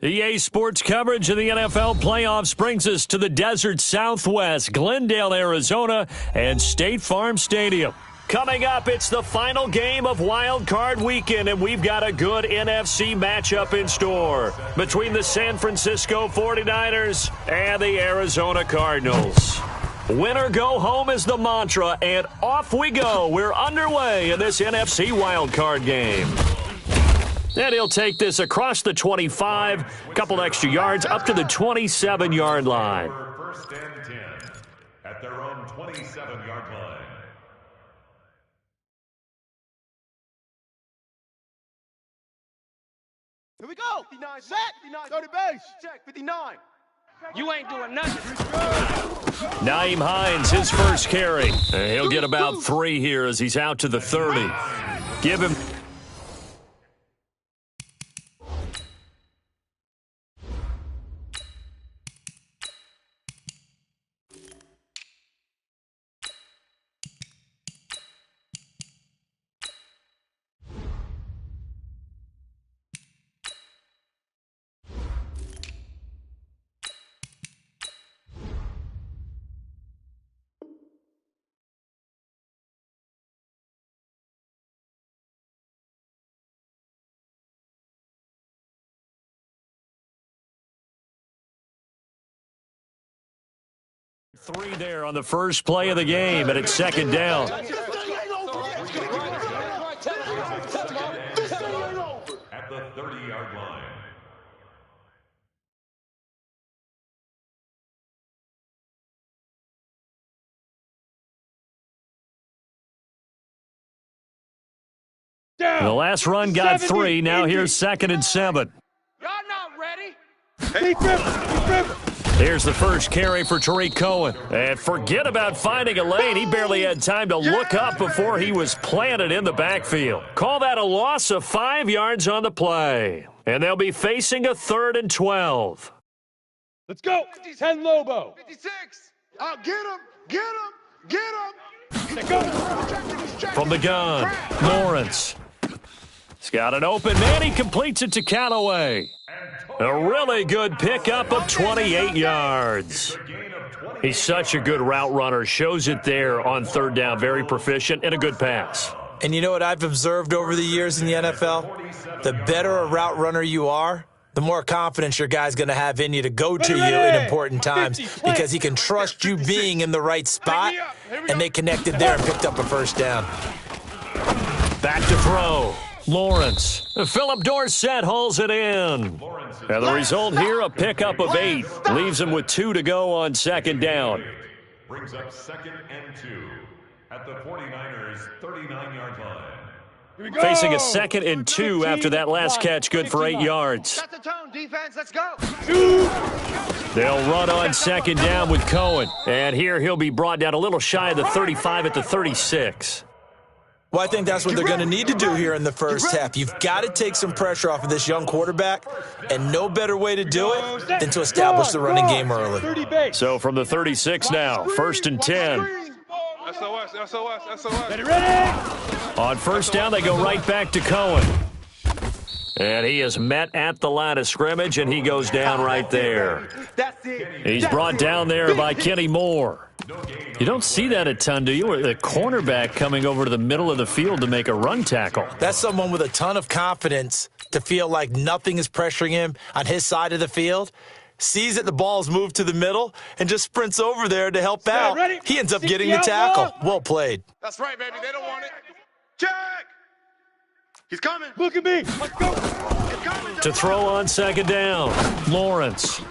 EA Sports coverage of the NFL playoffs brings us to the desert Southwest, Glendale, Arizona, and State Farm Stadium. Coming up, it's the final game of Wild Card Weekend, and we've got a good NFC matchup in store between the San Francisco 49ers and the Arizona Cardinals. Win or go home is the mantra, and off we go. We're underway in this NFC Wild Card game. And he'll take this across the 25, a couple extra yards, up to the 27-yard line. First and 10 at their own 27-yard line. Here we go. 59 set. 30 base. Check 59. You ain't doing nothing. Nyheim Hines, his first carry. He'll get about 3 here as he's out to the 30. Give him. Three there on the first play of the game, and it's second down. At the 30-yard line. The last run got 3. Now here's second and 7. Y'all not ready? Here's the first carry for Tariq Cohen. And forget about finding a lane. He barely had time to look up before he was planted in the backfield. Call that a loss of 5 yards on the play. And they'll be facing a 3rd and 12. Let's go. 10 Lobo. 56. Get him. Get him. Get him. From the gun, Lawrence. He's got an open man. He completes it to Callaway. A really good pickup of 28 yards. He's such a good route runner. Shows it there on 3rd down. Very proficient and a good pass. And you know what I've observed over the years in the NFL? The better a route runner you are, the more confidence your guy's going to have in you to go to you in important times because he can trust you being in the right spot, and they connected there and picked up a first down. Back to throw. Lawrence. Philip Dorsett hauls it in. And the result here, a pickup of 8. Leaves him with 2 to go on second down. Brings up 2nd and 2 at the 49ers' 39-yard line. Facing a 2nd and 2 after that last catch, good for 8 yards. Set the tone, defense. Let's go. They'll run on second down with Cohen. And here he'll be brought down a little shy of the 35 at the 36. Well, I think that's what they're going to need to do here in the first half. You've got to take some pressure off of this young quarterback, and no better way to do it than to establish the running game early. So from the 36 now, 1st and 10. SOS. Ready? On first down, they go right back to Cohen. And he is met at the line of scrimmage, and he goes down right there. He's brought down there by Kenny Moore. You don't see that a ton, do you? Or the cornerback coming over to the middle of the field to make a run tackle. That's someone with a ton of confidence to feel like nothing is pressuring him on his side of the field. Sees that the ball's moved to the middle and just sprints over there to help out. He ends up getting the tackle. Well played. That's right, baby. They don't want it. Check. He's coming. Look at me. Let's go. To throw on second down, Lawrence.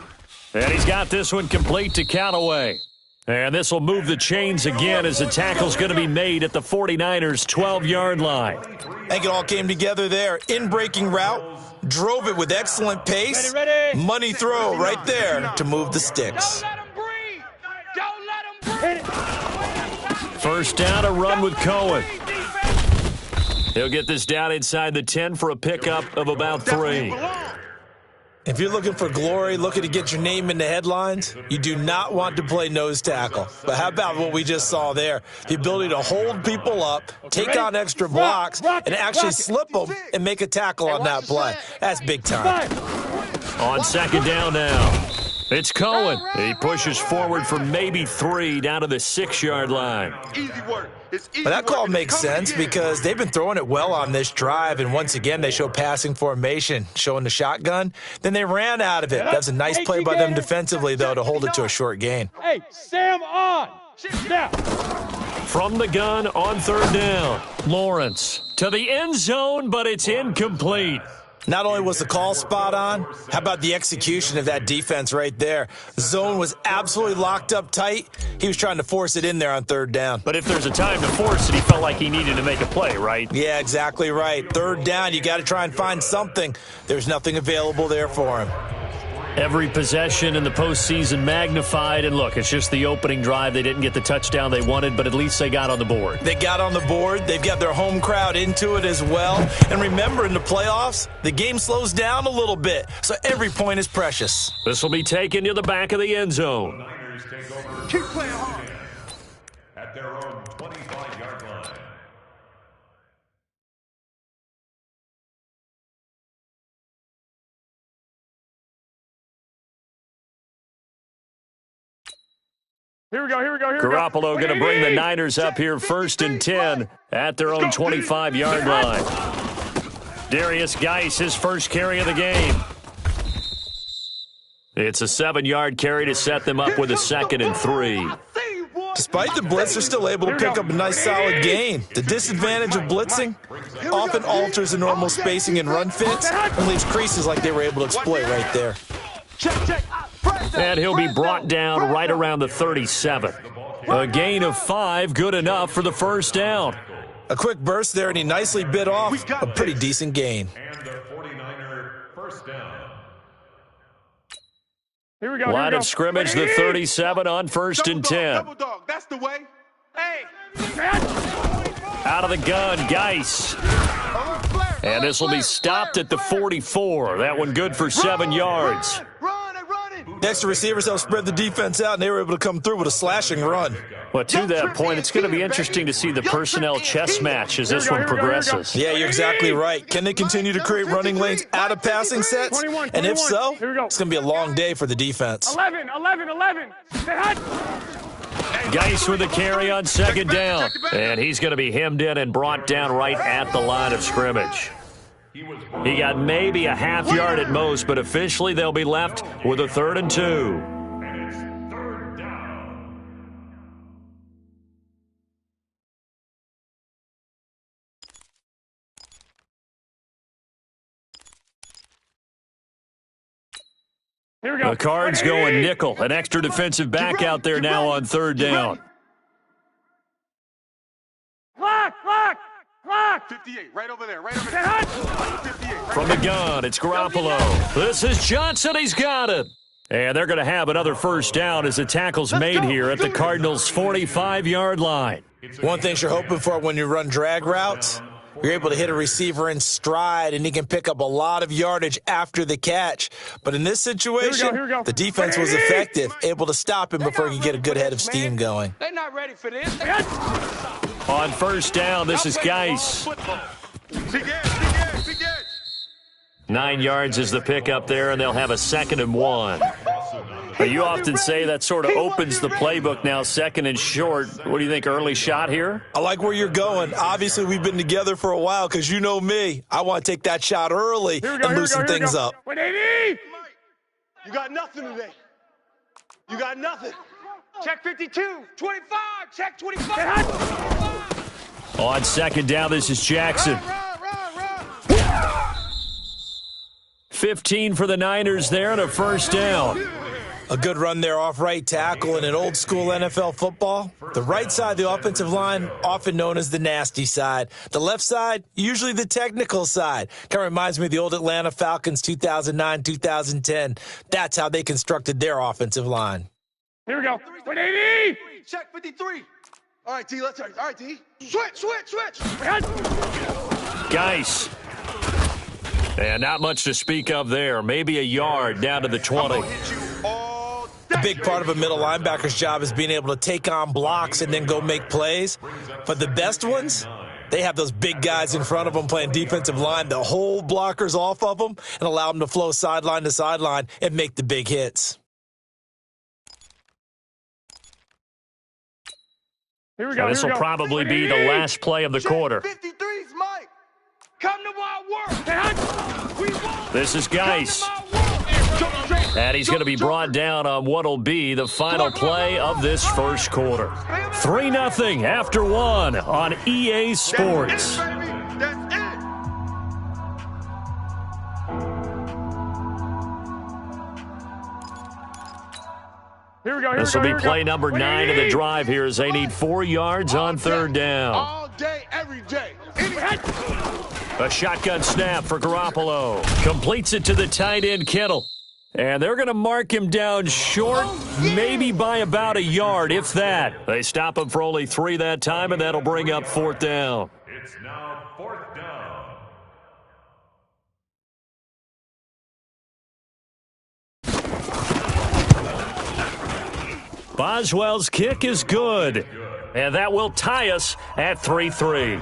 And he's got this one complete to Callaway. And this will move the chains again as the tackle's going to be made at the 49ers' 12-yard line. I think it all came together there. In-breaking route, drove it with excellent pace. Money throw right there to move the sticks. Don't let him breathe. First down, a run with Cohen. He'll get this down inside the 10 for a pickup of about 3. If you're looking for glory, looking to get your name in the headlines, you do not want to play nose tackle. But how about what we just saw there? The ability to hold people up, take on extra blocks, and actually slip them and make a tackle on that play. That's big time. On second down now. It's Cohen. He pushes forward for maybe 3 down to the 6-yard line. Easy work. It's easy But that call work. makes sense because they've been throwing it well on this drive, and once again they show passing formation, showing the shotgun. Then they ran out of it. That's a nice play by them defensively, though, to hold it to a short gain. Hey, Sam on. Snap. From the gun on third down. Lawrence to the end zone, but it's incomplete. Not only was the call spot on, how about the execution of that defense right there? The zone was absolutely locked up tight. He was trying to force it in there on third down. But if there's a time to force it, he felt like he needed to make a play, right? Yeah, exactly right. Third down, you got to try and find something. There's nothing available there for him. Every possession in the postseason magnified, and look, it's just the opening drive. They didn't get the touchdown they wanted, but at least they got on the board. They got on the board. They've got their home crowd into it as well. And remember, in the playoffs, the game slows down a little bit, so every point is precious. This will be taken to the back of the end zone. The Niners take over. Keep playing hard. At their own 25-yard line. Here we go. Garoppolo going to bring the Niners up here 1st and 10 at their own 25-yard line. Darius Geis, his first carry of the game. It's a 7-yard carry to set them up with a 2nd and 3. Despite the blitz, they're still able to pick up a nice solid gain. The disadvantage of blitzing often alters the normal spacing and run fits and leaves creases like they were able to exploit right there. Check. And he'll be brought down right around the 37. A gain of 5, good enough for the first down. A quick burst there, and he nicely bit off a pretty decent gain. And the 49er first down. Here we go. Line of scrimmage, the 37 on 1st and 10. Double dog. That's the way. Hey, Out of the gun, Geis. And this will be stopped at the 44. That one good for 7 yards. Next, the receivers helped spread the defense out, and they were able to come through with a slashing run. But to that point, it's going to be interesting to see the personnel chess match as this one progresses. Yeah, you're exactly right. Can they continue to create running lanes out of passing sets? And if so, it's going to be a long day for the defense. 11. Geis with a carry on 2nd down. And he's going to be hemmed in and brought down right at the line of scrimmage. He got maybe a half yard at most, but officially they'll be left with a 3rd and 2. And it's 3rd down. Here we go. The Cards going nickel. An extra defensive back out there now on 3rd down. Clock. 58, right over there. 58. From the gun, it's Garoppolo. This is Johnson. He's got it. And they're going to have another first down as the tackle's made here at the Cardinals' 45-yard line. One thing you're hoping for when you run drag routes, you're able to hit a receiver in stride, and he can pick up a lot of yardage after the catch. But in this situation, Here we go. the defense was effective, able to stop him before he could get a good head of steam going. they're not ready for this. On first down, this is Geis. Big 9 yards is the pickup there, and they'll have a 2nd and 1. You often say that sort of opens the playbook now, 2nd and short. What do you think, early shot here? I like where you're going. Obviously, we've been together for a while because you know me. I want to take that shot early and loosen things up. 180. You got nothing today. You got nothing. Check 52, 25, check 25. On 2nd down, this is Jackson. 15 for the Niners there and a first down. A good run there off right tackle in an old school NFL football. The right side of the offensive line, often known as the nasty side. The left side, usually the technical side. Kind of reminds me of the old Atlanta Falcons 2009, 2010. That's how they constructed their offensive line. Here we go. 180. Check 53. All right, T, let's start. All right, T. Switch. Geis. And not much to speak of there. Maybe a yard down to the 20. A big part of a middle linebacker's job is being able to take on blocks and then go make plays. But the best ones, They have those big guys in front of them playing defensive line. They'll hold blockers off of them and allow them to flow sideline to sideline and make the big hits. Here we go. This will probably be the last play of the quarter. 53's Mike. Come to my work. This is Geis. And he's going to be brought down on what will be the final play of this first quarter. 3-0 after 1 on EA Sports. That's it. Here we go. This will be play number 9 of the drive here as they need 4 yards on third down. All day, every day. A shotgun snap for Garoppolo. Completes it to the tight end, Kittle. And they're going to mark him down short, maybe by about a yard, if that. They stop him for only 3 that time, and that'll bring up 4th down. It's now 4th down. Boswell's kick is good, and that will tie us at 3-3.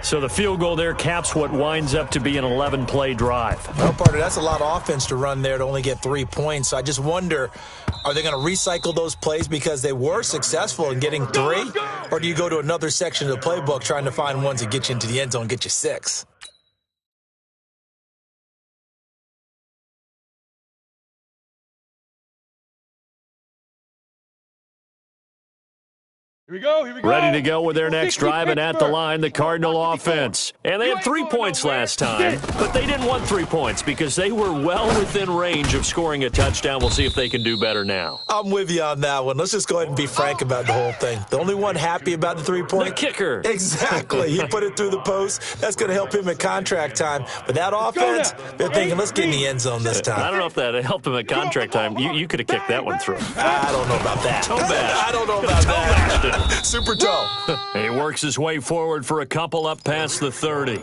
So the field goal there caps what winds up to be an 11-play drive. Well, partner, that's a lot of offense to run there to only get 3 points. So I just wonder, are they going to recycle those plays because they were successful in getting 3? Or do you go to another section of the playbook trying to find ones that get you into the end zone and get you 6? Here we go. Here we go. Ready to go with their next drive, and at the line, the Cardinal offense. And they had 3 points last time, but they didn't want 3 points because they were well within range of scoring a touchdown. We'll see if they can do better now. I'm with you on that one. Let's just go ahead and be frank about the whole thing. The only one happy about the 3-point? The kicker. Exactly. He put it through the post. That's going to help him at contract time. But that offense, they're thinking, let's get in the end zone this time. I don't know if that helped him at contract time. You could have kicked that one through. I don't know about that. Toe bash. I don't know about that. Super toe. He works his way forward for a couple up past the 30.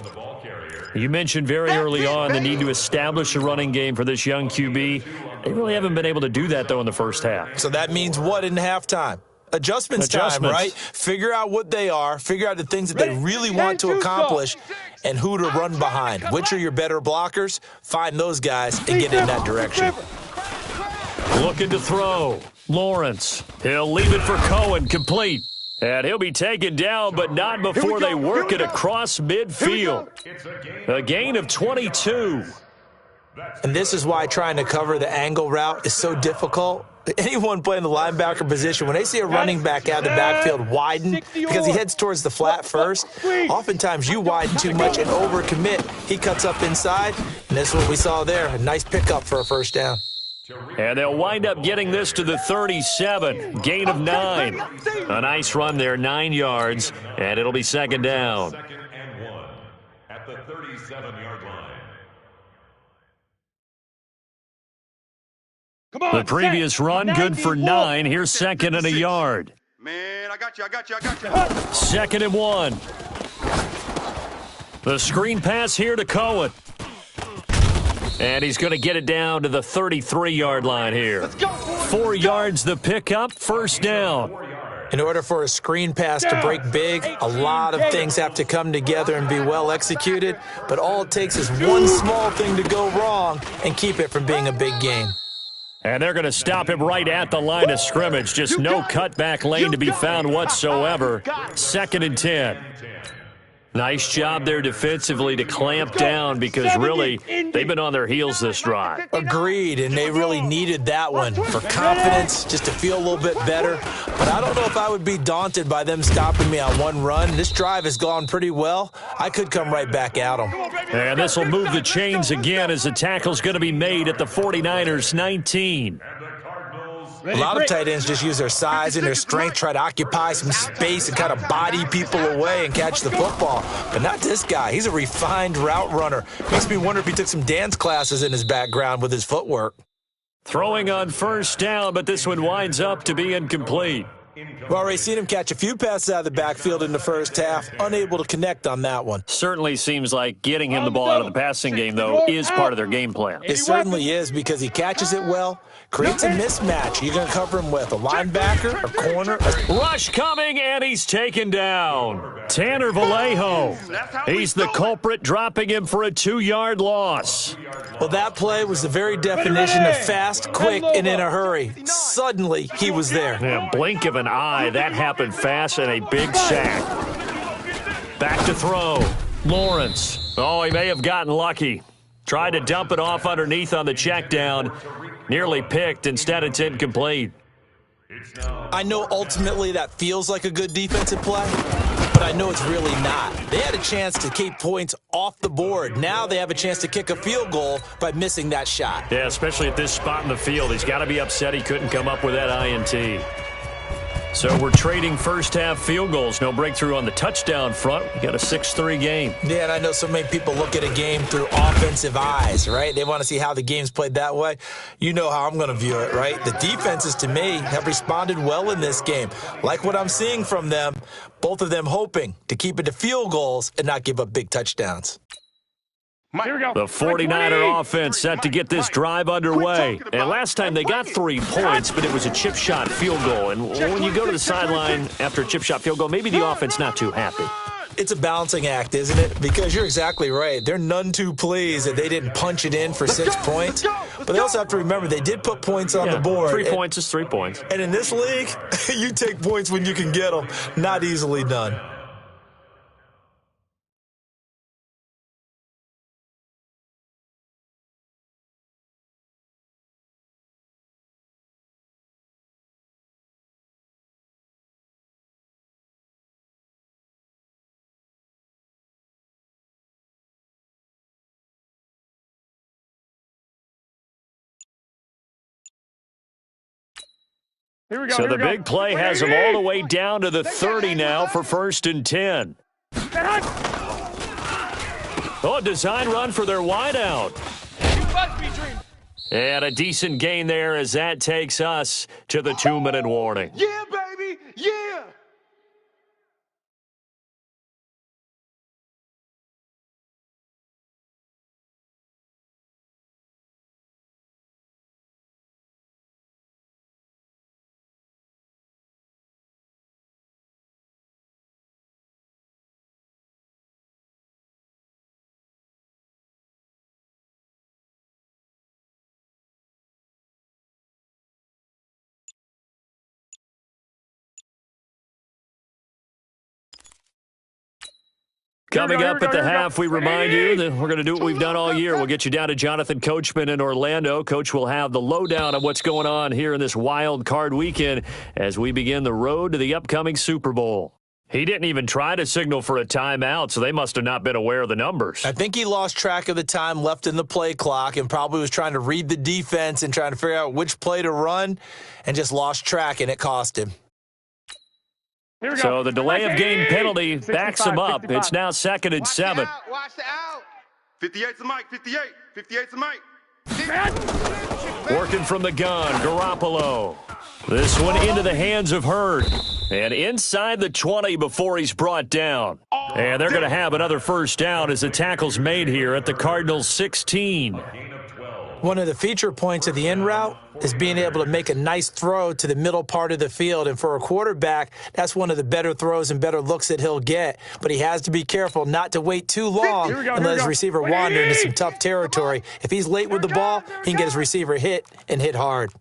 You mentioned very early on the need to establish a running game for this young QB. They really haven't been able to do that, though, in the first half. So that means what in halftime? Adjustments time, right? Figure out what they are, figure out the things that they really want to accomplish, and who to run behind. Which are your better blockers? Find those guys and get in that direction. Looking to throw. Lawrence. He'll leave it for Cohen, complete. And he'll be taken down, but not before they work it across midfield. A gain of 22. And this is why trying to cover the angle route is so difficult. Anyone playing the linebacker position, when they see a running back out of the backfield widen because he heads towards the flat first, oftentimes you widen too much and overcommit. He cuts up inside, and this is what we saw there. A nice pickup for a first down. And they'll wind up getting this to the 37. Gain of 9. A nice run there, 9 yards, and it'll be 2nd down. 2nd and 1 at the 37-yard line. Come on, The previous run, good for 9. Here's 2nd and a yard. Man, I got you. 2nd and 1. The screen pass here to Cohen. And he's going to get it down to the 33-yard line here. 4 yards the pickup, first down. In order for a screen pass to break big, a lot of things have to come together and be well executed, but all it takes is one small thing to go wrong and keep it from being a big game. And they're going to stop him right at the line of scrimmage. Just no cutback lane to be found whatsoever. 2nd and 10. Nice job there defensively to clamp down because really they've been on their heels this drive. Agreed, and they really needed that one for confidence, just to feel a little bit better. But I don't know if I would be daunted by them stopping me on one run. This drive has gone pretty well. I could come right back at them. And this will move the chains again as the tackle's going to be made at the 49ers 19. A lot of tight ends just use their size and their strength, try to occupy some space and kind of body people away and catch the football. But not this guy. He's a refined route runner. Makes me wonder if he took some dance classes in his background with his footwork. Throwing on first down, but this one winds up to be incomplete. We've already seen him catch a few passes out of the backfield in the first half, unable to connect on that one. Certainly seems like getting him the ball out of the passing game, though, is part of their game plan. It certainly is because he catches it well, creates a mismatch. You're going to cover him with a linebacker, a corner. Rush coming, and he's taken down. Tanner Vallejo. He's the culprit, dropping him for a 2-yard loss. Well, that play was the very definition of fast, quick, and in a hurry. Suddenly, he was there. Yeah, blink of an eye, that happened fast, and a big sack. Back to throw. Lawrence. Oh, he may have gotten lucky. Tried to dump it off underneath on the check down. Nearly picked. Instead, it's incomplete. I know ultimately that feels like a good defensive play, but I know it's really not. They had a chance to keep points off the board. Now they have a chance to kick a field goal by missing that shot. Yeah, especially at this spot in the field. He's got to be upset he couldn't come up with that INT. So we're trading first-half field goals. No breakthrough on the touchdown front. We got a 6-3 game. Yeah, and I know so many people look at a game through offensive eyes, right? They want to see how the game's played that way. You know how I'm going to view it, right? The defenses, to me, have responded well in this game. Like what I'm seeing from them, both of them hoping to keep it to field goals and not give up big touchdowns. Here we go. The 49er offense set to get this drive underway. And last time they got 3 points, but it was a chip shot field goal. And when you go to the sideline after a chip shot field goal, maybe the offense not too happy. It's a balancing act, isn't it? Because you're exactly right. They're none too pleased that they didn't punch it in for 6 points. But they also have to remember they did put points on the board. 3 points is 3 points. And in this league, you take points when you can get them. Not easily done. Here we go. So the big play has him all the way down to the 30 now for 1st and 10. Oh, a design run for their wideout. And a decent gain there as that takes us to the 2-minute warning. Yeah, baby, yeah. Coming up at the half, we remind you that we're going to do what we've done all year. We'll get you down to Jonathan Coachman in Orlando. Coach will have the lowdown of what's going on here in this wild card weekend as we begin the road to the upcoming Super Bowl. He didn't even try to signal for a timeout, so they must have not been aware of the numbers. I think he lost track of the time left in the play clock and probably was trying to read the defense and trying to figure out which play to run and just lost track, and it cost him. So the delay of game penalty backs him up. 65. It's now 2nd and 7. Watch the out. 58's the mic. 58. 58's the mic. Working from the gun, Garoppolo. This one into the hands of Hurd. And inside the 20 before he's brought down. And they're going to have another first down as the tackle's made here at the Cardinals' 16. One of the feature points of the in route is being able to make a nice throw to the middle part of the field. And for a quarterback, that's one of the better throws and better looks that he'll get. But he has to be careful not to wait too long and let his receiver wander into some tough territory. If he's late with the ball, he can get his receiver hit and hit hard.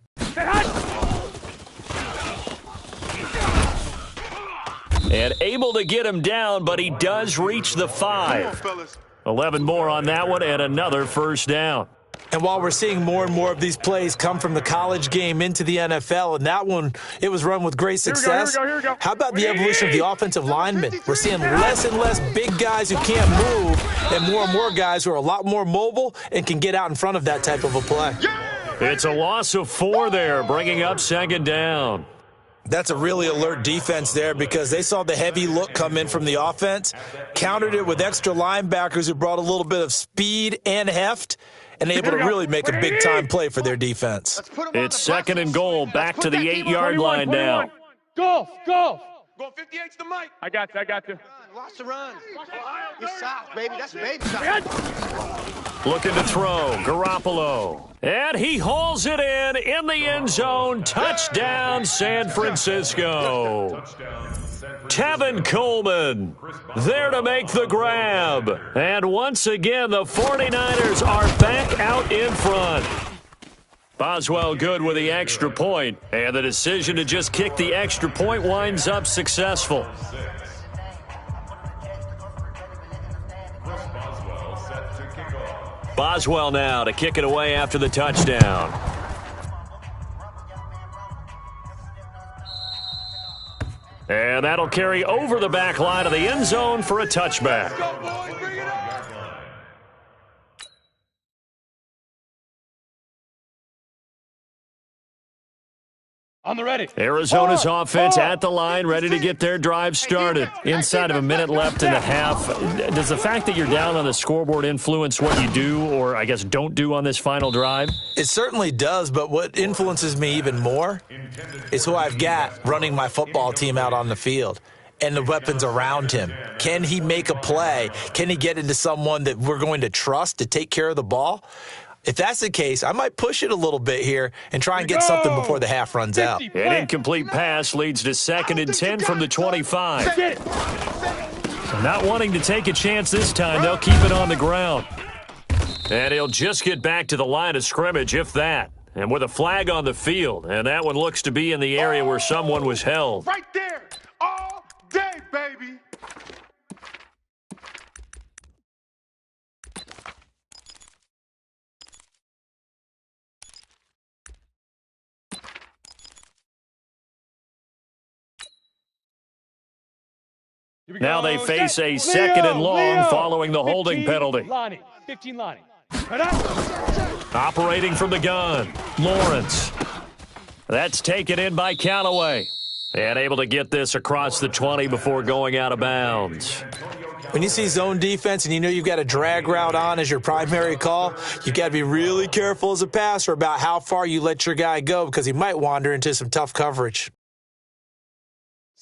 And able to get him down, but he does reach the 5. 11 more on that one and another first down. And while we're seeing more and more of these plays come from the college game into the NFL, and that one, it was run with great success. Here we go. How about the evolution of the offensive linemen? We're seeing less and less big guys who can't move and more guys who are a lot more mobile and can get out in front of that type of a play. It's a loss of 4 there, bringing up 2nd down. That's a really alert defense there because they saw the heavy look come in from the offense, countered it with extra linebackers who brought a little bit of speed and heft, and able to really make a big-time play for their defense. It's 2nd and goal, back to the 8-yard line now. Golf. Going 58 to the mic. I got you. Watch the run. You're soft, baby. That's baby soft. Looking to throw, Garoppolo. And he hauls it in the end zone. Touchdown, San Francisco. Tevin Coleman there to make the grab. And once again, the 49ers are back out in front. Boswell good with the extra point, and the decision to just kick the extra point winds up successful. Boswell now to kick it away after the touchdown. And that'll carry over the back line of the end zone for a touchback. On the ready. Arizona's offense at the line, ready to get their drive started. Inside of a minute left in the half. Does the fact that you're down on the scoreboard influence what you do, or I guess don't do on this final drive? It certainly does, but what influences me even more is who I've got running my football team out on the field and the weapons around him. Can he make a play? Can he get into someone that we're going to trust to take care of the ball? If that's the case, I might push it a little bit here and try and get something before the half runs out. An incomplete pass leads to 2nd and 10 from the 25. So not wanting to take a chance this time, they'll keep it on the ground. And he'll just get back to the line of scrimmage, if that. And with a flag on the field, and that one looks to be in the area where someone was held. Right there, all day, baby. Now they face a 2nd and long following the holding penalty. 15 Lonnie. Operating from the gun, Lawrence. That's taken in by Callaway. And able to get this across the 20 before going out of bounds. When you see zone defense and you know you've got a drag route on as your primary call, you've got to be really careful as a passer about how far you let your guy go because he might wander into some tough coverage.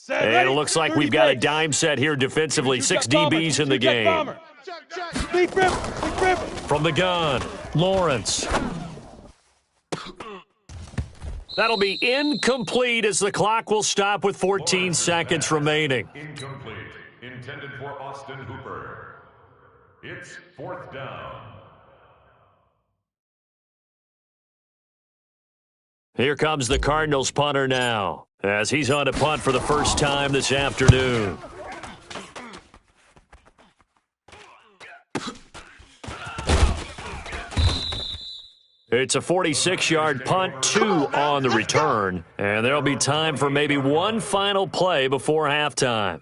And it looks like we've got a dime set here defensively. 6 DBs in the game. From the gun, Lawrence. That'll be incomplete as the clock will stop with 14 seconds remaining. Incomplete. Intended for Austin Hooper. It's 4th down. Here comes the Cardinals punter now, as he's on to punt for the first time this afternoon. It's a 46-yard punt, 2 on the return, and there'll be time for maybe one final play before halftime.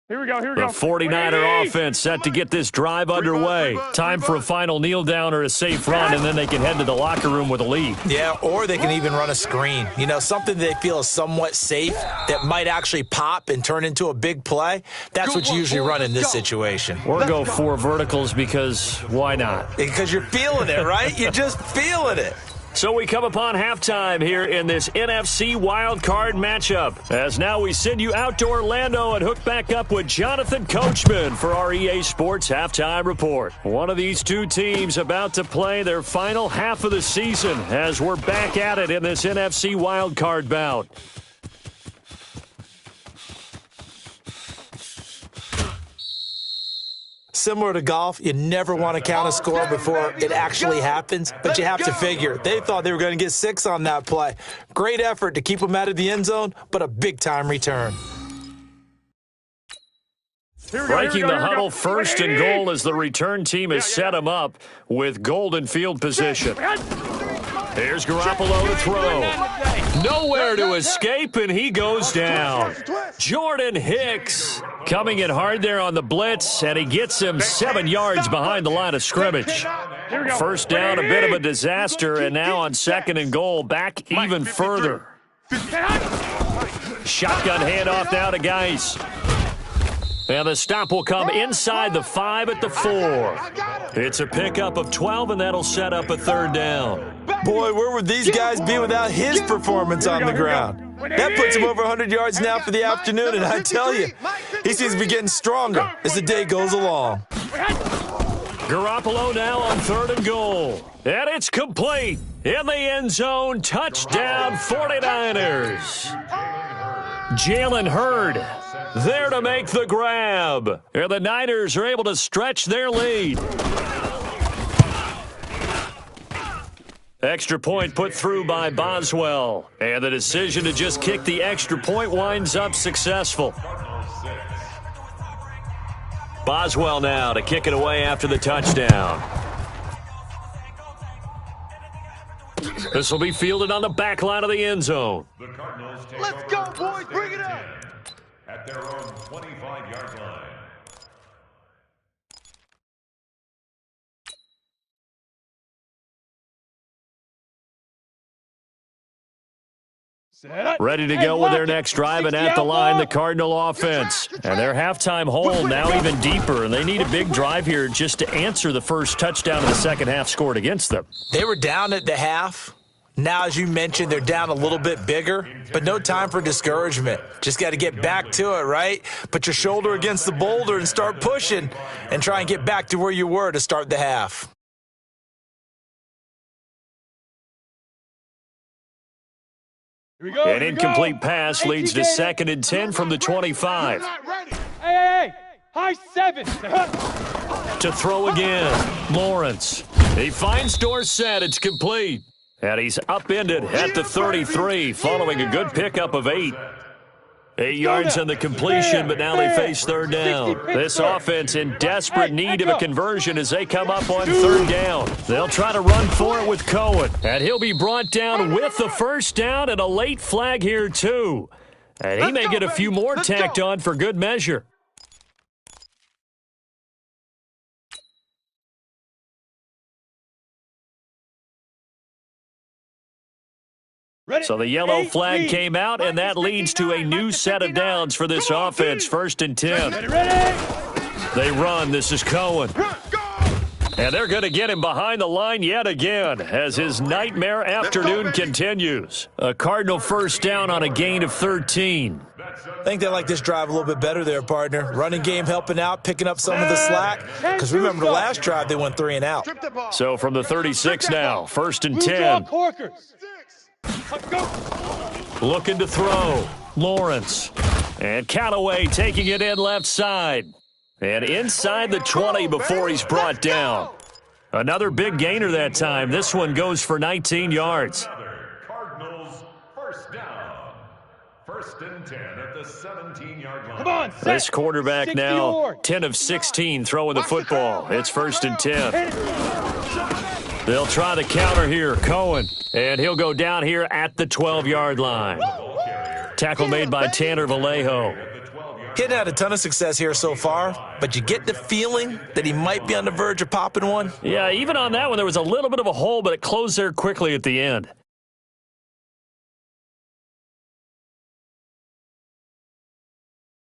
Here we go. The 49er offense set to get this drive underway. Time for a final kneel down or a safe run, and then they can head to the locker room with a lead. Yeah, or they can even run a screen. You know, something they feel is somewhat safe that might actually pop and turn into a big play. That's what you usually run in this situation. Or go 4 verticals because why not? Because you're feeling it, right? You're just feeling it. So we come upon halftime here in this NFC wildcard matchup. As now we send you out to Orlando and hook back up with Jonathan Coachman for our EA Sports Halftime Report. One of these two teams about to play their final half of the season as we're back at it in this NFC wildcard bout. Similar to golf, you never want to count a score before it actually happens, but you have to figure. They thought they were going to get 6 on that play. Great effort to keep them out of the end zone, but a big-time return. Breaking the huddle, 1st and goal as the return team has set them up with golden field position. Here's Garoppolo to throw. Nowhere to escape, and he goes down. Jordan Hicks coming in hard there on the blitz, and he gets him 7 yards behind the line of scrimmage. First down, a bit of a disaster, and now on 2nd and goal, back even further. Shotgun handoff now to Geis. And the stop will come inside the 5 at the 4. It's a pickup of 12, and that'll set up a 3rd down. Boy, where would these guys be without his performance on the ground? That puts him over 100 yards now for the afternoon, and I tell you, he seems to be getting stronger as the day goes along. Garoppolo now on 3rd and goal. And it's complete. In the end zone, touchdown 49ers. Jalen Hurd there to make the grab. And the Niners are able to stretch their lead. Extra point put through by Boswell. And the decision to just kick the extra point winds up successful. Boswell now to kick it away after the touchdown. This will be fielded on the back line of the end zone. The Cardinals take Let's go, boys. Bring it up. at their own 25-yard line. Ready to go with their next drive, and at the line, the Cardinal offense. And their halftime hole now even deeper, and they need a big drive here just to answer the first touchdown of the second half scored against them. They were down at the half. Now, as you mentioned, they're down a little bit bigger, but no time for discouragement. Just got to get back to it, right? Put your shoulder against the boulder and start pushing and try and get back to where you were to start the half. Here we go. An incomplete pass leads to 2nd and 10 from the 25. Hey. High 7. To throw again, Lawrence. He finds Dorsett. It's complete. And he's upended at the 33 following a good pickup of 8. 8 yards on the completion, but now they face 3rd down. This offense in desperate need of a conversion as they come up on 3rd down. They'll try to run for it with Cohen, and he'll be brought down with the first down and a late flag here too. And he may get a few more tacked on for good measure. So the yellow flag came out, and that leads to a new set of downs for this offense. 1st and 10. They run. This is Cohen. And they're going to get him behind the line yet again as his nightmare afternoon continues. A Cardinal first down on a gain of 13. I think they like this drive a little bit better there, partner. Running game helping out, picking up some of the slack. Because remember the last drive, they went 3 and out. So from the 36 now, 1st and 10. Looking to throw. Lawrence. And Callaway taking it in left side. And inside the 20 before he's brought down. Another big gainer that time. This one goes for 19 yards. Cardinals first down. 1st and 10 at the 17-yard line. Come on, this quarterback now 10 of 16 throwing the football. It's 1st and 10. They'll try the counter here. Cohen. And he'll go down here at the 12-yard line. Tackle made by Tanner Vallejo. He had a ton of success here so far, but you get the feeling that he might be on the verge of popping one. Yeah, even on that one, there was a little bit of a hole, but it closed there quickly at the end.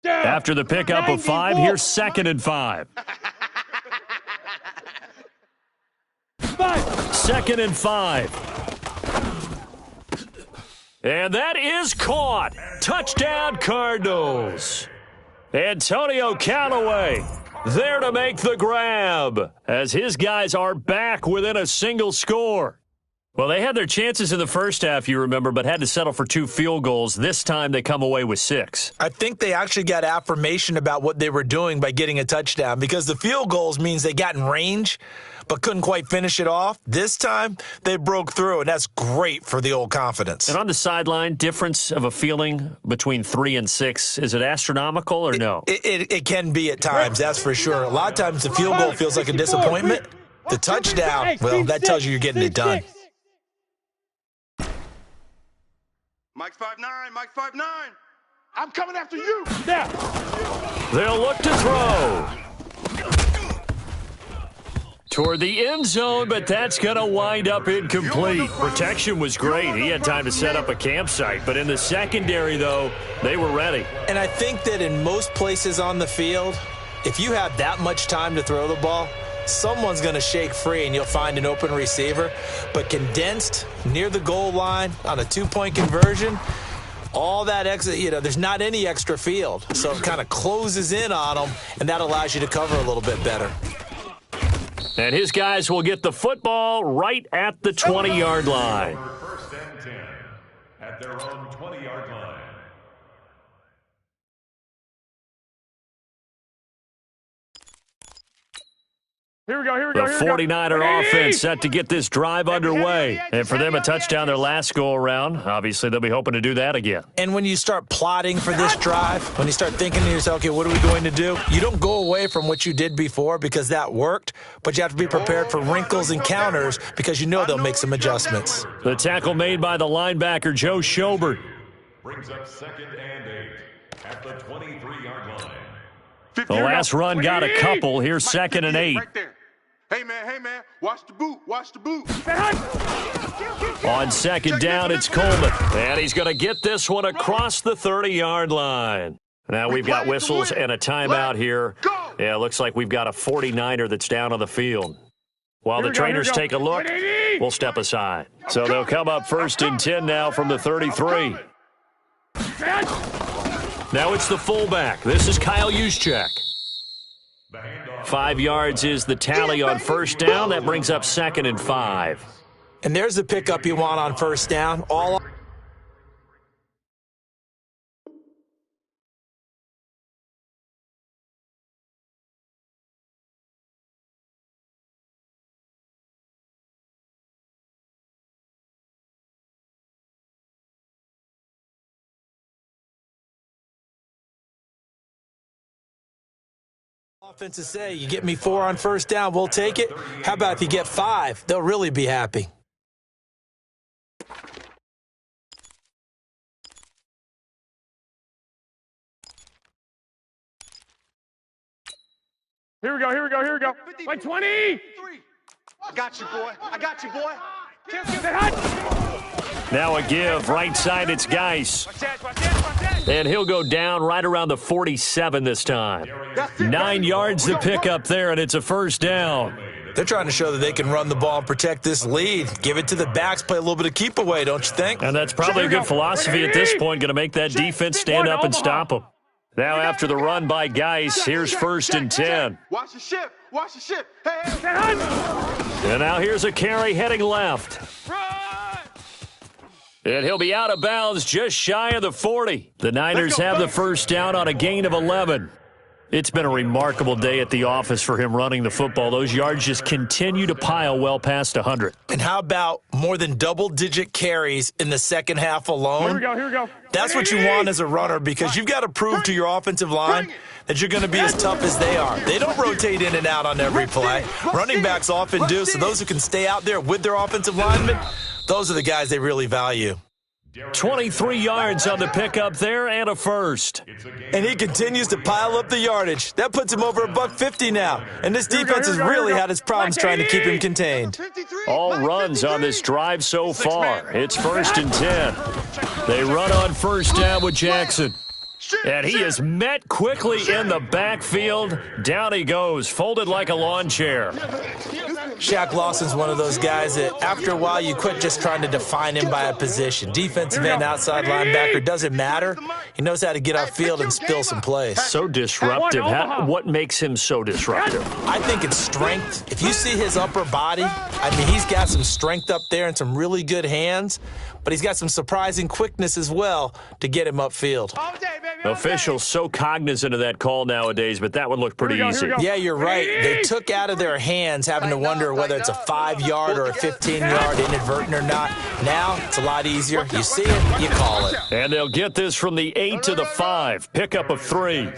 After the pickup of 5, here's 2nd and 5. 2nd and 5. And that is caught. Touchdown, Cardinals. Antonio Callaway there to make the grab as his guys are back within a single score. Well, they had their chances in the first half, you remember, but had to settle for 2 field goals. This time they come away with 6. I think they actually got affirmation about what they were doing by getting a touchdown because the field goals means they got in range but couldn't quite finish it off. This time, they broke through, and that's great for the old confidence. And on the sideline, difference of a feeling between 3 and 6, is it astronomical or no? It can be at times, that's for sure. A lot of times the field goal feels like a disappointment. The touchdown, well, that tells you you're getting it done. Mike's 5'9", Mike's 5'9". I'm coming after you. They'll look to throw. toward the end zone, but that's going to wind up incomplete. Protection was great. He had time to set up a campsite, but in the secondary, though, they were ready. And I think that in most places on the field, if you have that much time to throw the ball, someone's going to shake free and you'll find an open receiver. But condensed near the goal line on a two-point conversion, all that extra, there's not any extra field. So it kind of closes in on them, and that allows you to cover a little bit better. And his guys will get the football right at the 20-yard line. First and 10 at their own 20-yard line. Here we go, The 49er offense set to get this drive underway. And for them, a touchdown their last go-around. Obviously, they'll be hoping to do that again. And when you start plotting for this drive, when you start thinking to yourself, okay, what are we going to do? You don't go away from what you did before because that worked, but you have to be prepared for wrinkles and counters because you know they'll make some adjustments. The tackle made by the linebacker, Joe Schobert. Brings up 2nd and 8 at the 23-yard line. The last run got a couple. Here's 2nd and 8. Right there. Hey, man, watch the boot, watch the boot. On 2nd down, it's Coleman. And he's going to get this one across the 30-yard line. Now we've got whistles and a timeout here. Yeah, it looks like we've got a 49er that's down on the field. While the trainers take a look, we'll step aside. So they'll come up 1st and 10 now from the 33. Now it's the fullback. This is Kyle Juszczyk. 5 yards is the tally on 1st down. That brings up 2nd and 5. And there's the pickup you want on 1st down. Offenses say, you get me 4 on 1st down, we'll take it. How about if you get 5? They'll really be happy. Here we go. Like 20! I got you, boy. Now a give. Right side, it's Geis. And he'll go down right around the 47 this time. 9 yards to pick up there, and it's a 1st down. They're trying to show that they can run the ball and protect this lead. Give it to the backs, play a little bit of keep away, don't you think? And that's probably a good philosophy at this point, going to make that defense stand up and stop them. Now after the run by Geis, here's 1st and 10. Watch the ship. Hey. And now here's a carry heading left. And he'll be out of bounds just shy of the 40. The Niners have the 1st down on a gain of 11. It's been a remarkable day at the office for him running the football. Those yards just continue to pile well past 100. And how about more than double-digit carries in the second half alone? Here we go. That's what you want as a runner because you've got to prove to your offensive line that you're going to be as tough as they are. They don't rotate in and out on every play. Running backs often do, so those who can stay out there with their offensive linemen, those are the guys they really value. 23 yards on the pickup there and a 1st. And he continues to pile up the yardage. That puts him over $150 now. And this defense has really had its problems trying to keep him contained. All runs on this drive so far. It's 1st and 10. They run on 1st down with Jackson. And he is met quickly in the backfield. Down he goes, folded like a lawn chair. Shaq Lawson's one of those guys that after a while you quit just trying to define him by a position. Defensive end, outside linebacker, doesn't matter. He knows how to get off field and spill some plays. So disruptive. What makes him so disruptive? I think it's strength. If you see his upper body, he's got some strength up there and some really good hands, but he's got some surprising quickness as well to get him upfield. Officials so cognizant of that call nowadays, but that one looked pretty easy. Yeah, you're right. They took out of their hands having to wonder whether it's a 5-yard or a 15-yard inadvertent or not. Now it's a lot easier. You see it, you call it. And they'll get this from the 8 to the 5. Pickup of 3. I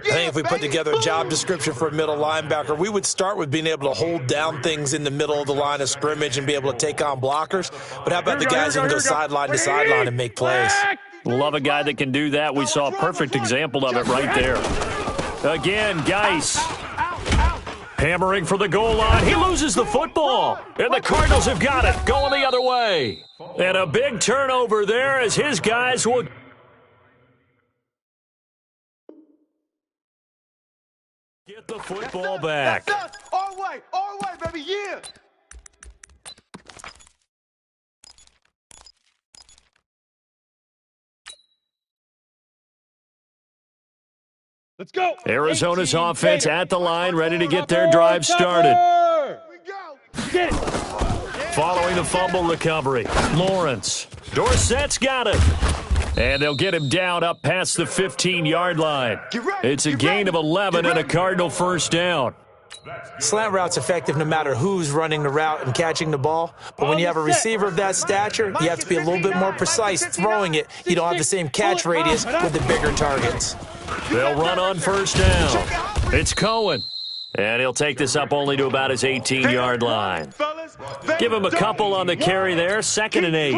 think if we put together a job description for a middle linebacker, we would start with being able to hold down things in the middle of the line of scrimmage and be able to take on blockers. But how about the guys who can go sideline to sideline and make plays? Love a guy that can do that. We saw a perfect example of it right there. Again, Geis. Hammering for the goal line. He loses the football. And the Cardinals have got it. Going the other way. And a big turnover there as his guys will get the football back. Our way, baby, yeah. Let's go. Arizona's offense at the line, ready to get their drive started. Get it. Following the fumble recovery, Lawrence. Dorsett's got it. And they'll get him down up past the 15-yard line. It's a gain of 11 and a Cardinal first down. Slant route's effective no matter who's running the route and catching the ball. But when you have a receiver of that stature, you have to be a little bit more precise throwing it. You don't have the same catch radius with the bigger targets. They'll run on first down. It's Cohen. And he'll take this up only to about his 18-yard line. Give him a couple on the carry there. 2nd and 8.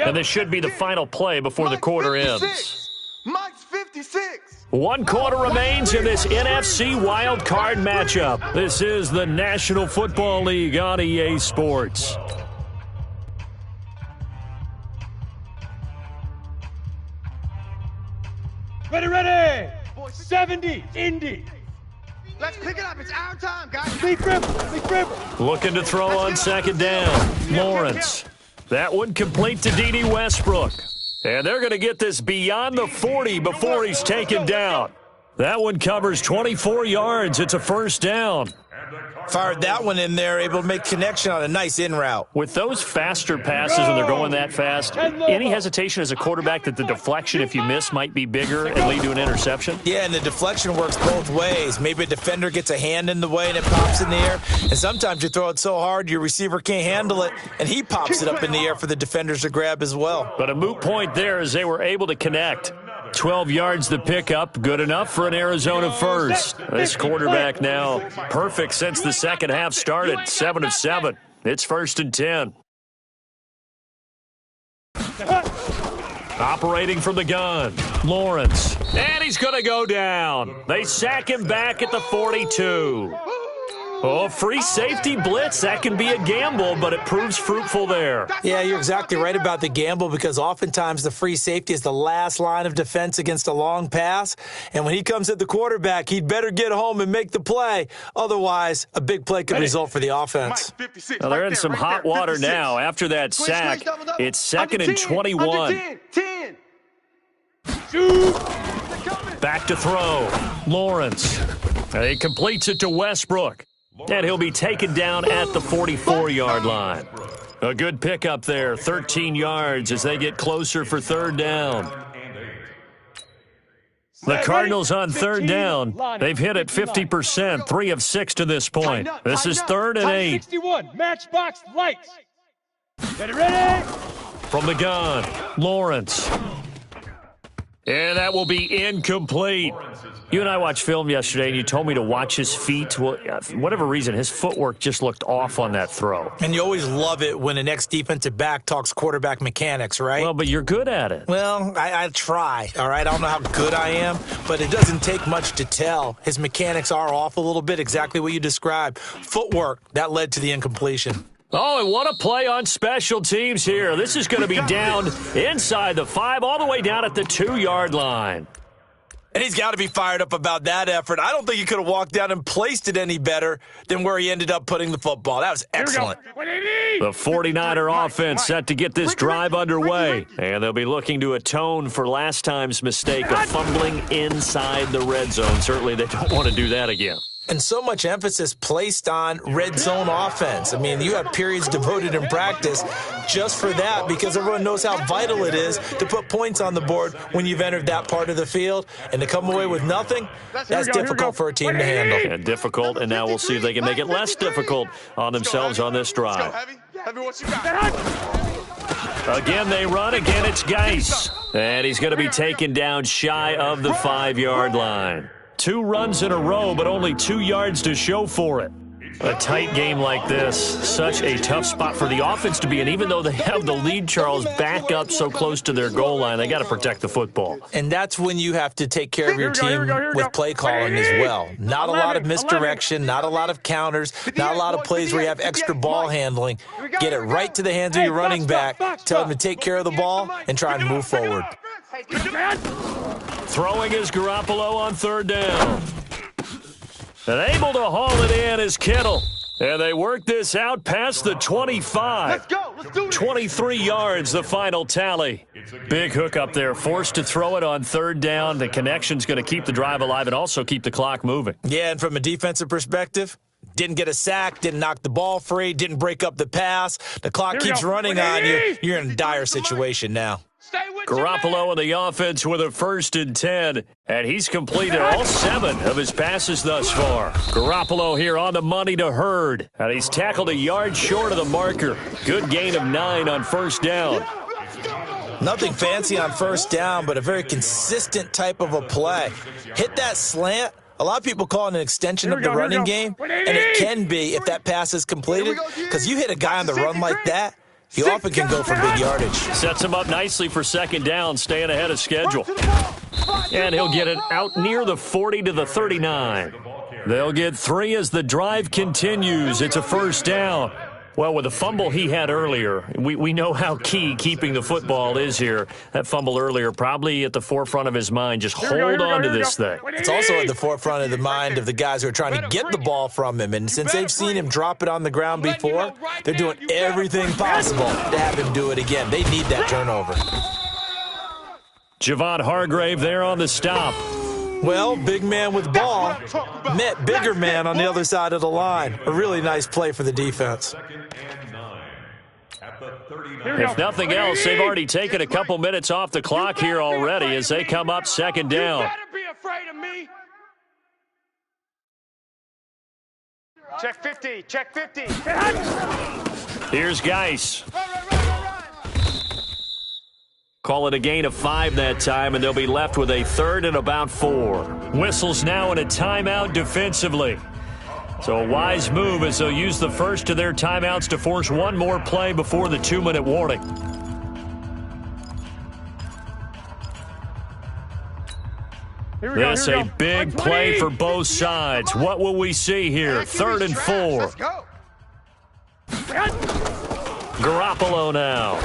And this should be the final play before the quarter ends. Mike's 56. 1 quarter remains in this NFC wild card matchup. This is the National Football League on EA Sports. Ready. 70, Indy. Let's pick it up. It's our time, guys. Big dribble. Looking to throw on 2nd down. Lawrence. That one complete to D.D. Westbrook. And they're going to get this beyond the 40 before he's taken down. That one covers 24 yards. It's a first down. Fired that one in there, able to make connection on a nice in route. With those faster passes and they're going that fast, any hesitation as a quarterback that the deflection, if you miss, might be bigger and lead to an interception? Yeah, and the deflection works both ways. Maybe a defender gets a hand in the way and it pops in the air. And sometimes you throw it so hard your receiver can't handle it, and he pops it up in the air for the defenders to grab as well. But a moot point there as they were able to connect. 12 yards the pickup, good enough for an Arizona first. This quarterback now perfect since the second half started, 7 of 7. It's 1st and 10. Operating from the gun, Lawrence. And he's going to go down. They sack him back at the 42. Oh, free safety blitz. That can be a gamble, but it proves fruitful there. Yeah, you're exactly right about the gamble because oftentimes the free safety is the last line of defense against a long pass. And when he comes at the quarterback, he'd better get home and make the play. Otherwise, a big play could result for the offense. Well, they're in some hot water now. After that sack, it's 2nd and 21. Back to throw. Lawrence. He completes it to Westbrook. And he'll be taken down at the 44-yard line. A good pickup there, 13 yards as they get closer for 3rd down. The Cardinals on 3rd down. They've hit it 50%, 3 of 6 to this point. This is 3rd and 8. 61, matchbox lights. Get it ready. From the gun, Lawrence. And that will be incomplete. You and I watched film yesterday, and you told me to watch his feet. Well, for whatever reason, his footwork just looked off on that throw. And you always love it when an ex-defensive back talks quarterback mechanics, right? Well, but you're good at it. Well, I try, all right? I don't know how good I am, but it doesn't take much to tell. His mechanics are off a little bit, exactly what you described. Footwork, that led to the incompletion. Oh, and what a play on special teams here. This is going to be down inside the 5, all the way down at the 2-yard line. And he's got to be fired up about that effort. I don't think he could have walked down and placed it any better than where he ended up putting the football. That was excellent. The 49er offense set to get this drive underway. And they'll be looking to atone for last time's mistake of fumbling inside the red zone. Certainly they don't want to do that again. And so much emphasis placed on red zone offense. I mean, you have periods devoted in practice just for that because everyone knows how vital it is to put points on the board when you've entered that part of the field. And to come away with nothing, that's difficult for a team to handle. And difficult, and now we'll see if they can make it less difficult on themselves on this drive. Again, they run. Again, it's Geis. And he's going to be taken down shy of the 5-yard line. 2 runs in a row, but only 2 yards to show for it. A tight game like this, such a tough spot for the offense to be in. Even though they have the lead, Charles, back up so close to their goal line, they got to protect the football. And that's when you have to take care of your team with play calling as well. Not a lot of misdirection, not a lot of counters, not a lot of plays where you have extra ball handling. Get it right to the hands of your running back, tell him to take care of the ball, and try and move forward. Throwing is Garoppolo on third down. And able to haul it in is Kittle. And they work this out past the 25. Let's go. Let's do this. 23 yards, the final tally. Big hook up there, forced to throw it on third down. The connection's going to keep the drive alive and also keep the clock moving. Yeah, and from a defensive perspective, didn't get a sack, didn't knock the ball free, didn't break up the pass. The clock keeps running on you. You're in a dire situation now. Garoppolo in the offense with a 1st and 10, and he's completed all 7 of his passes thus far. Garoppolo here on the money to Hurd, and he's tackled a yard short of the marker. Good gain of 9 on first down. Nothing fancy on first down, but a very consistent type of a play. Hit that slant. A lot of people call it an extension of the running game, and it can be if that pass is completed, because you hit a guy on the run like that, he often can go for big yardage. Sets him up nicely for second down, staying ahead of schedule. And he'll get it out near the 40 to the 39. They'll get 3 as the drive continues. It's a first down. Well, with the fumble he had earlier, we know how key keeping the football is here. That fumble earlier probably at the forefront of his mind. Just hold on to this thing. It's also at the forefront of the mind of the guys who are trying to get the ball from him. And since they've seen him drop it on the ground before, they're doing everything possible to have him do it again. They need that turnover. Javon Hargrave there on the stop. Well, big man with ball met bigger man on the other side of the line. A really nice play for the defense. If nothing else, they've already taken a couple minutes off the clock here already as they come up second down. You better be afraid of me. Check 50. Check 50. Here's Geis. Call it a gain of 5 that time, and they'll be left with a 3rd and about 4. Whistles now in a timeout defensively. So a wise move as they'll use the first of their timeouts to force one more play before the 2-minute warning. This a big play for both sides. What will we see here? 3rd and 4. Let's go. Garoppolo now.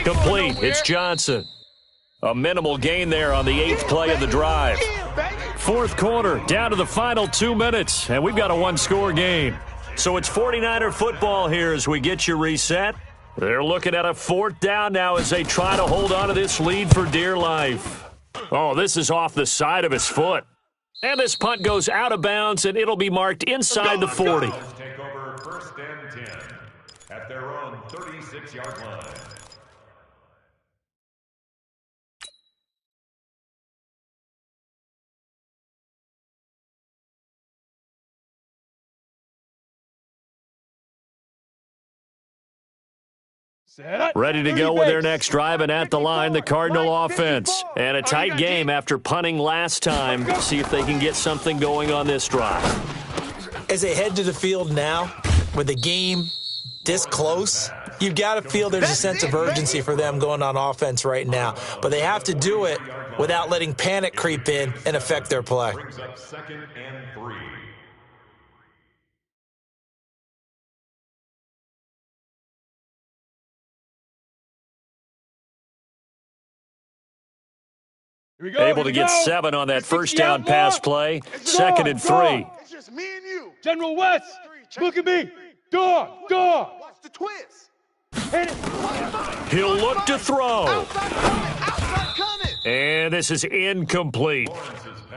Complete. It's Johnson. A minimal gain there on the 8th play of the drive. 4th quarter, down to the final 2 minutes, and we've got a one-score game. So it's 49er football here as we get you reset. They're looking at a 4th down now as they try to hold on to this lead for dear life. Oh, this is off the side of his foot. And this punt goes out of bounds, and it'll be marked inside the 40. Take over 1st and 10 at their own 36-yard line. Ready to go with their next drive, and at the line, the Cardinal offense. And a tight game after punting last time. See if they can get something going on this drive. As they head to the field now, with the game this close, you've got to feel there's a sense of urgency for them going on offense right now. But they have to do it without letting panic creep in and affect their play. Brings up 2nd and 3. Able to get 7 on that first down pass play. 2nd and 3. It's just me and you. General West, look at me. Dog. Watch the twist. He'll look to throw. Outside coming. And this is incomplete.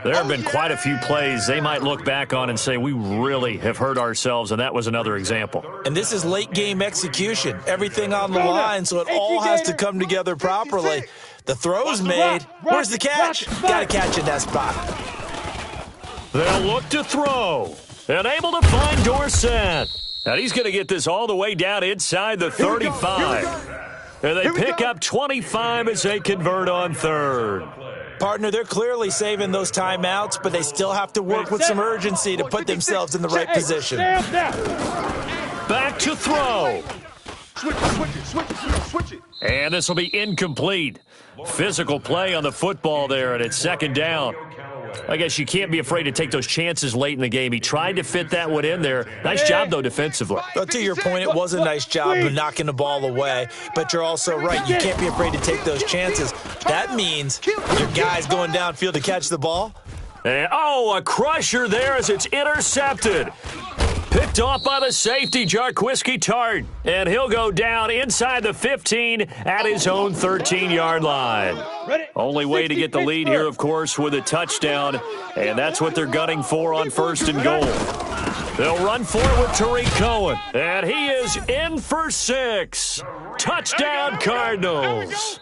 There have been quite a few plays they might look back on and say, we really have hurt ourselves, and that was another example. And this is late-game execution. Everything on the line, so it all has to come together properly. The throw's made. Where's the catch? Got to catch in that spot. They'll look to throw. And able to find Dorsett. And he's going to get this all the way down inside the 35. And they pick up 25 as they convert on 3rd. Partner, they're clearly saving those timeouts, but they still have to work with some urgency to put themselves in the right position. Back to throw. Switch it. And this will be incomplete. Physical play on the football there, and it's second down. I guess you can't be afraid to take those chances late in the game. He tried to fit that one in there. Nice job, though, defensively. Well, to your point, it was a nice job of knocking the ball away, but you're also right. You can't be afraid to take those chances. That means your guy's going downfield to catch the ball. And, a crusher there as it's intercepted. Picked off by the safety, Jarquiski Tart. And he'll go down inside the 15 at his own 13-yard line. Only way to get the lead here, of course, with a touchdown. And that's what they're gunning for on first and goal. They'll run for it with Tariq Cohen. And he is in for 6. Touchdown, Cardinals.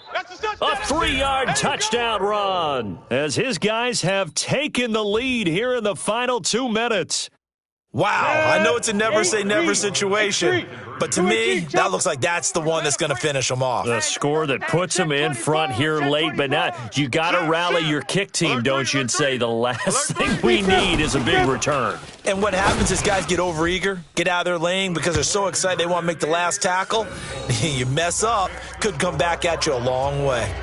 A 3-yard touchdown run as his guys have taken the lead here in the final 2 minutes. Wow, I know it's a never-say-never situation, but to me, that looks like that's the one that's going to finish them off. The score that puts them in front here late, but now you got to rally your kick team, don't you, and say the last thing we need is a big return. And what happens is guys get overeager, get out of their lane because they're so excited they want to make the last tackle. You mess up, could come back at you a long way.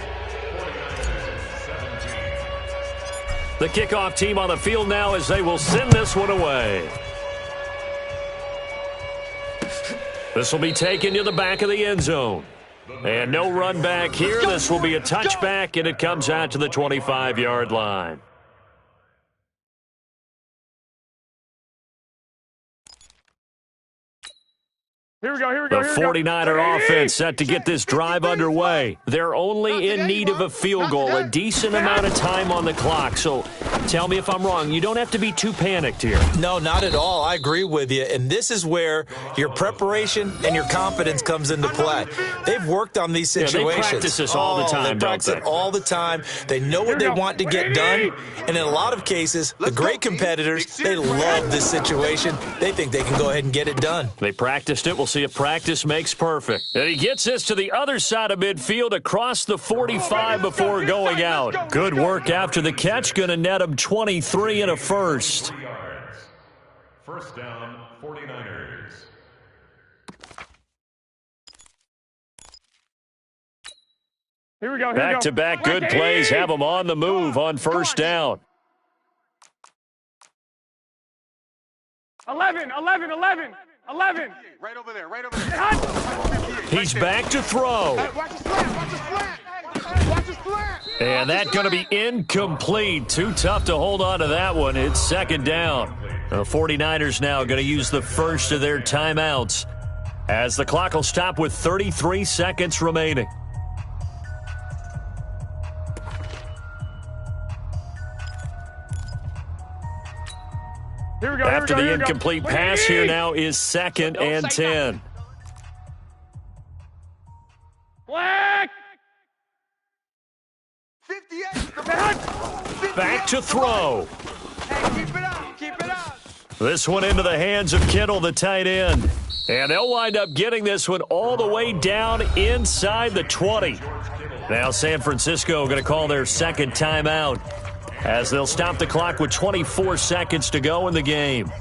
The kickoff team on the field now as they will send this one away. This will be taken to the back of the end zone. And no run back here. This will be a touchback, and it comes out to the 25-yard line. Here we go. The 49er offense set to get this drive underway. They're only in need of a field goal, a decent amount of time on the clock. So tell me if I'm wrong. You don't have to be too panicked here. No, not at all. I agree with you. And this is where your preparation and your confidence comes into play. They've worked on these situations. They practice this all the time, they practice it all the time. They know what they want to get done. And in a lot of cases, the great competitors, they love this situation. They think they can go ahead and get it done. They practiced it. We'll see if practice makes perfect. And he gets this to the other side of midfield across the 45 before going out. Good work after the catch. Going to net him 23 and a first. First down, 49ers. Here we go. Back-to-back good plays have them on the move on first down. 11. Right over there. He's back to throw. Watch his flat. And that's going to be incomplete. Too tough to hold on to that one. It's second down. The 49ers now going to use the first of their timeouts as the clock will stop with 33 seconds remaining. After the incomplete pass, here now is second and 10. Black! 58. Back to throw. Hey, keep it up. This one into the hands of Kittle, the tight end. And they'll wind up getting this one all the way down inside the 20. Now San Francisco going to call their second timeout as they'll stop the clock with 24 seconds to go in the game.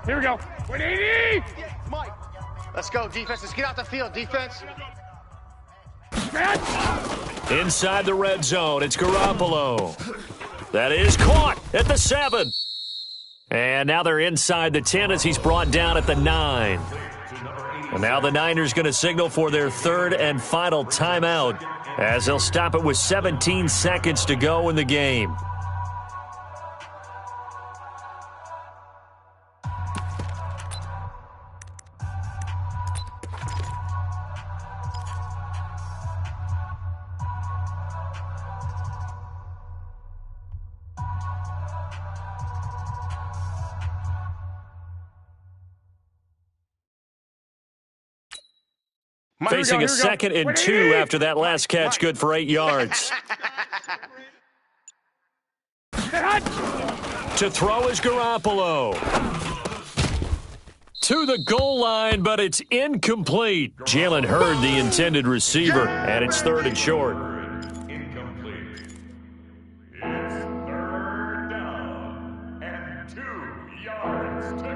Here we go. 180! Mike, let's go, defense. Let's get out the field, defense. Inside the red zone, it's Garoppolo. That is caught at the 7. And now they're inside the 10 as he's brought down at the 9. And now the Niners going to signal for their third and final timeout as they'll stop it with 17 seconds to go in the game. Facing a second and 2 after that last catch, good for 8 yards. To throw is Garoppolo. To the goal line, but it's incomplete. Jalen Hurd, the intended receiver, and it's third and short. yards to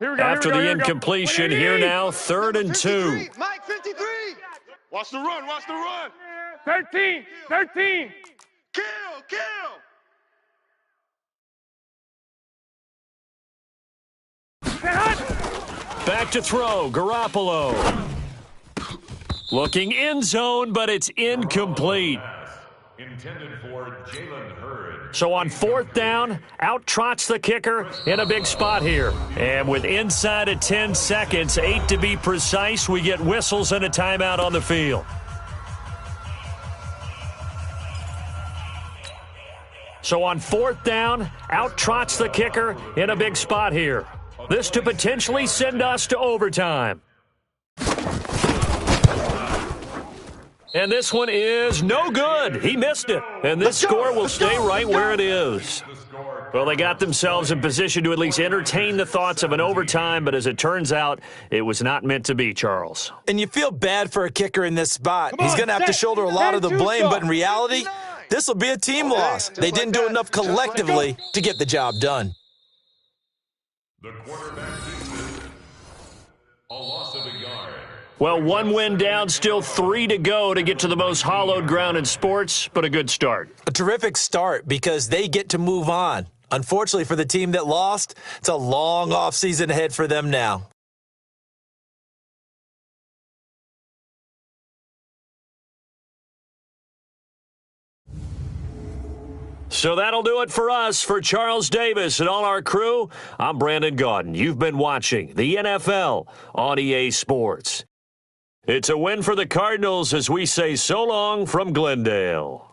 go. After the incompletion, here now, 3rd and 2. Mike, 53. Watch the run, watch the run. 13. Kill. Back to throw, Garoppolo. Looking end zone, but it's incomplete. Intended for Jalen Hurd. So on 4th down, out trots the kicker in a big spot here. And with inside of 10 seconds, 8 to be precise, we get whistles and a timeout on the field. So on 4th down, out trots the kicker in a big spot here. This to potentially send us to overtime. And this one is no good. He missed it. And this score will stay right where it is. Well, they got themselves in position to at least entertain the thoughts of an overtime, but as it turns out, it was not meant to be, Charles. And you feel bad for a kicker in this spot. He's going to have to shoulder a lot of the blame, but in reality, this will be a team loss. They didn't do enough collectively to get the job done. The quarterback keeps it. A loss of a yard. Well, 1 win down, still 3 to go to get to the most hallowed ground in sports, but a good start. A terrific start because they get to move on. Unfortunately for the team that lost, it's a long offseason ahead for them now. So that'll do it for us. For Charles Davis and all our crew, I'm Brandon Gaudin. You've been watching the NFL on EA Sports. It's a win for the Cardinals as we say so long from Glendale.